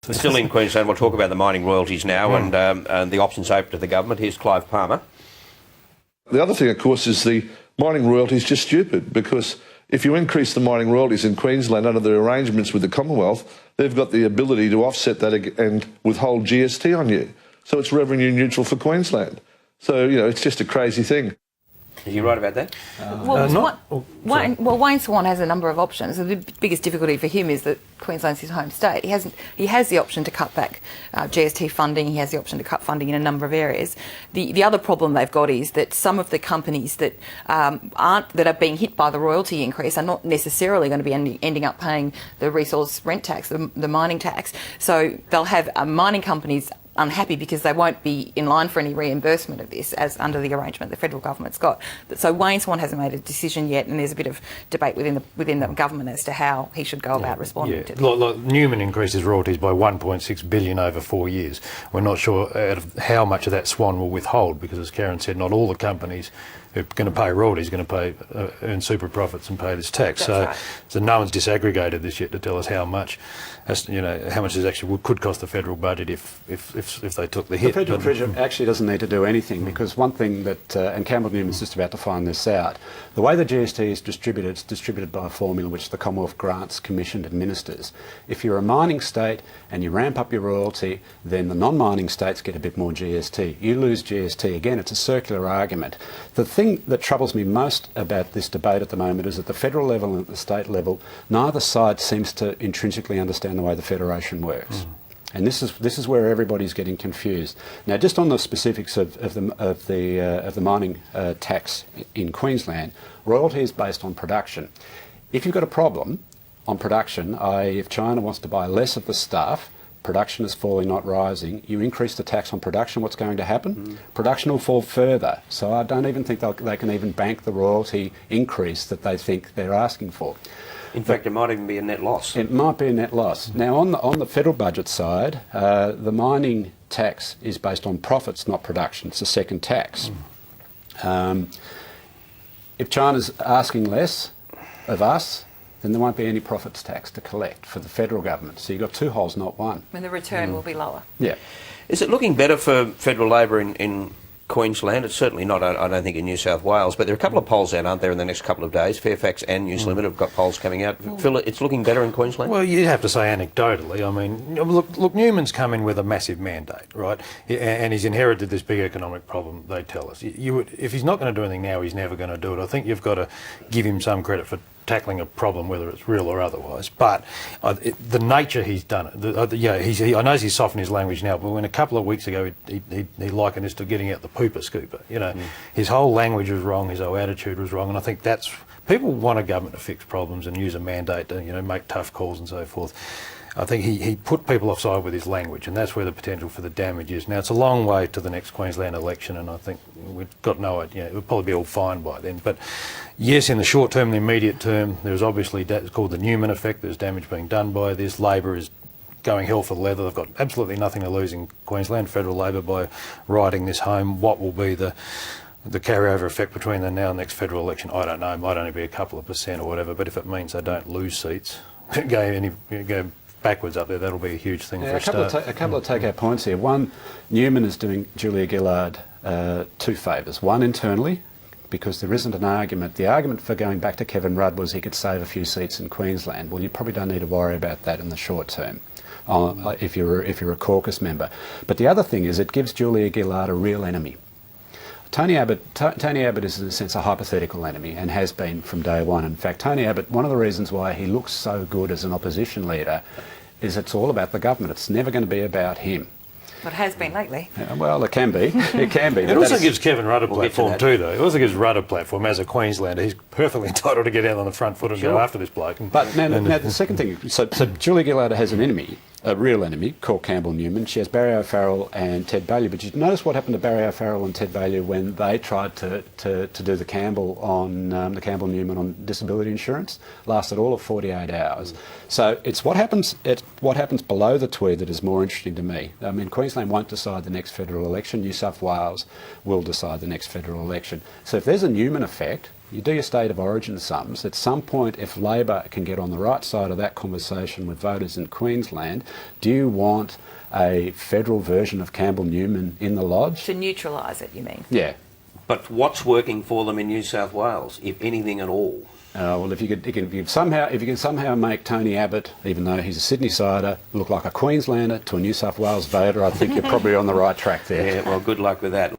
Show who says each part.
Speaker 1: Still in Queensland, we'll talk about the mining royalties now and the options open to the government. Here's Clive Palmer.
Speaker 2: The other thing, of course, is the mining royalties just stupid, because if you increase the mining royalties in Queensland under the arrangements with the Commonwealth, they've got the ability to offset that and withhold GST on you. So it's revenue neutral for Queensland. So, you know, it's just a crazy thing.
Speaker 1: Are you right about that?
Speaker 3: Wayne Swan has a number of options. The biggest difficulty for him is that Queensland's his home state. He has the option to cut back GST funding. He has the option to cut funding in a number of areas. The other problem they've got is that some of the companies that are being hit by the royalty increase are not necessarily going to be ending up paying the resource rent tax, the mining tax. So they'll have mining companies unhappy because they won't be in line for any reimbursement of this as under the arrangement the federal government's got. So Wayne Swan hasn't made a decision yet, and there's a bit of debate within the government as to how he should go about responding to this.
Speaker 4: Like Newman increased his royalties by $1.6 billion over 4 years. We're not sure out of how much of that Swan will withhold, because as Karen said, not all the companies who are going to pay royalties are going to earn super profits and pay this tax. So no one's disaggregated this yet to tell us how much. How much this actually could cost the federal budget if they took the hit.
Speaker 5: The federal treasurer actually doesn't need to do anything, because one thing that, and Campbell Newman's just about to find this out, the way the GST is distributed, it's distributed by a formula which the Commonwealth grants, commissioned, administers. If you're a mining state and you ramp up your royalty, then the non-mining states get a bit more GST. You lose GST. Again, it's a circular argument. The thing that troubles me most about this debate at the moment is at the federal level and at the state level, neither side seems to intrinsically understand the way the federation works. And this is where everybody's getting confused. Now, just on the specifics of the mining tax in Queensland, royalty is based on production. If you've got a problem on production, i.e. if China wants to buy less of the stuff, production is falling, not rising, you increase the tax on production, what's going to happen? Production will fall further. So I don't even think they can even bank the royalty increase that they think they're asking for.
Speaker 1: In fact, it might even be a net loss. It
Speaker 5: might be a net loss. Now, on the federal budget side, the mining tax is based on profits, not production. It's a second tax. If China's asking less of us, then there won't be any profits tax to collect for the federal government. So you've got two holes, not one.
Speaker 3: And the return will be lower.
Speaker 5: Yeah.
Speaker 1: Is it looking better for federal Labor in Queensland? It's certainly not, I don't think, in New South Wales, but there are a couple of polls out, aren't there, in the next couple of days? Fairfax and News Limited have got polls coming out. Phil, it's looking better in Queensland?
Speaker 4: Well, you'd have to say anecdotally. I mean, look, Newman's come in with a massive mandate, right? And he's inherited this big economic problem, they tell us. If he's not going to do anything now, he's never going to do it. I think you've got to give him some credit for tackling a problem, whether it's real or otherwise. But the nature he's done it. I know he's softened his language now, but when a couple of weeks ago he likened this to getting out the pooper scooper. His whole language was wrong, his whole attitude was wrong, and I think that's people want a government to fix problems and use a mandate to make tough calls and so forth. I think he put people offside with his language, and that's where the potential for the damage is. Now, it's a long way to the next Queensland election, and I think we've got no idea. It'll probably be all fine by then. But yes, in the short term, the immediate term, there's obviously, it's called the Newman effect. There's damage being done by this. Labor is going hell for leather. They've got absolutely nothing to lose in Queensland, federal Labor, by riding this home. What will be the carryover effect between the now and next federal election? I don't know. It might only be a couple of percent or whatever, but if it means they don't lose seats, go backwards up there, that'll be a huge thing for a start.
Speaker 5: A couple of take-out points here. One, Newman is doing Julia Gillard two favours. One, internally, because there isn't an argument. The argument for going back to Kevin Rudd was he could save a few seats in Queensland. Well, you probably don't need to worry about that in the short term if you're a caucus member. But the other thing is it gives Julia Gillard a real enemy. Tony Abbott is, in a sense, a hypothetical enemy and has been from day one. In fact, Tony Abbott, one of the reasons why he looks so good as an opposition leader is it's all about the government. It's never going to be about him.
Speaker 3: But it has been lately.
Speaker 5: Well, it can be. It can be.
Speaker 4: It also gives Kevin Rudd a platform too, though. It also gives Rudd a platform as a Queenslander. He's perfectly entitled to get out on the front foot and go after this bloke.
Speaker 5: But now the second thing, so Julia Gillard has an enemy, a real enemy, called Campbell Newman. She has Barry O'Farrell and Ted Baillieu. But you notice what happened to Barry O'Farrell and Ted Baillieu when they tried to do the Campbell Newman on disability insurance? Lasted all of 48 hours. So it's what happens below the tweed that is more interesting to me. I mean, Queensland won't decide the next federal election. New South Wales will decide the next federal election. So if there's a Newman effect, you do your state of origin sums. At some point, if Labor can get on the right side of that conversation with voters in Queensland, do you want a federal version of Campbell-Newman in the Lodge?
Speaker 3: To neutralise it, you mean?
Speaker 5: Yeah.
Speaker 1: But what's working for them in New South Wales, if anything at all?
Speaker 5: Well, if you can somehow make Tony Abbott, even though he's a Sydney-sider, look like a Queenslander to a New South Wales voter, I think you're probably on the right track there.
Speaker 1: Yeah, well, good luck with that.